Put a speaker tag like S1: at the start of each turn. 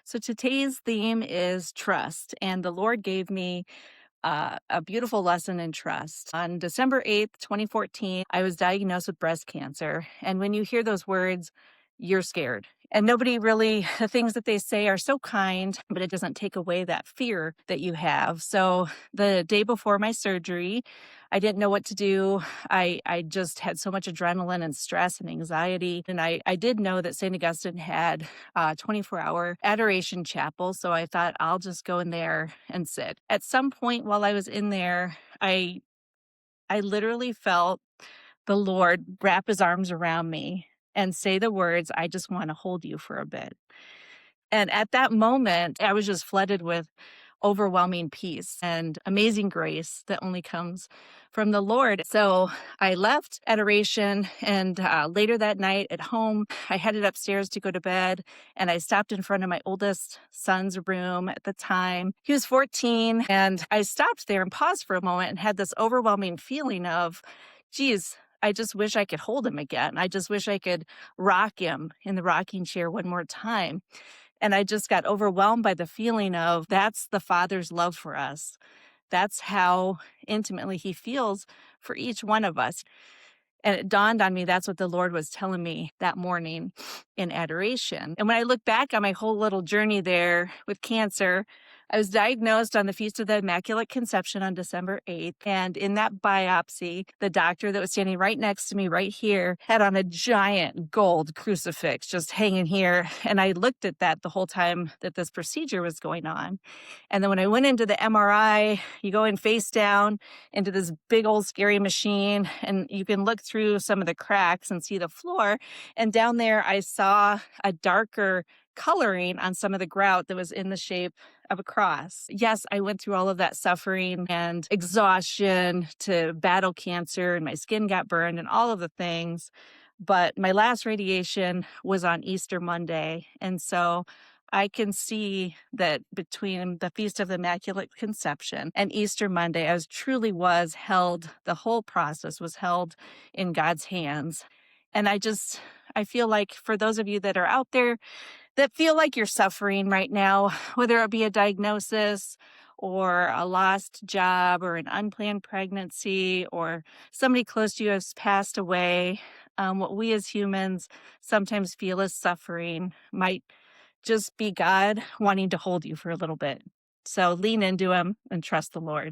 S1: So today's theme is trust, and the Lord gave me a beautiful lesson in trust. On December 8th, 2014, I was diagnosed with breast cancer. And when you hear those words, you're scared. And nobody really, the things that they say are so kind, but it doesn't take away that fear that you have. So the day before my surgery, I didn't know what to do. I just had so much adrenaline and stress and anxiety. And I did know that St. Augustine had a 24-hour adoration chapel. So I thought I'll just go in there and sit. At some point while I was in there, I literally felt the Lord wrap his arms around me and say the words, "I just want to hold you for a bit." And at that moment, I was just flooded with overwhelming peace and amazing grace that only comes from the Lord. So I left adoration, and later that night at home, I headed upstairs to go to bed, and I stopped in front of my oldest son's room at the time. He was 14, and I stopped there and paused for a moment and had this overwhelming feeling of, geez, I just wish I could hold him again. I just wish I could rock him in the rocking chair one more time. And I just got overwhelmed by the feeling of that's the Father's love for us. That's how intimately he feels for each one of us. And it dawned on me that's what the Lord was telling me that morning in adoration. And when I look back on my whole little journey there with cancer, I was diagnosed on the Feast of the Immaculate Conception on December 8th. And in that biopsy, the doctor that was standing right next to me right here had on a giant gold crucifix just hanging here. And I looked at that the whole time that this procedure was going on. And then when I went into the MRI, you go in face down into this big old scary machine, and you can look through some of the cracks and see the floor. And down there, I saw a darker coloring on some of the grout that was in the shape of a cross. Yes, I went through all of that suffering and exhaustion to battle cancer, and my skin got burned and all of the things. But my last radiation was on Easter Monday. And so I can see that between the Feast of the Immaculate Conception and Easter Monday, truly was held, the whole process was held in God's hands. And I feel like for those of you that are out there that feel like you're suffering right now, whether it be a diagnosis or a lost job or an unplanned pregnancy or somebody close to you has passed away, what we as humans sometimes feel as suffering might just be God wanting to hold you for a little bit. So lean into him and trust the Lord.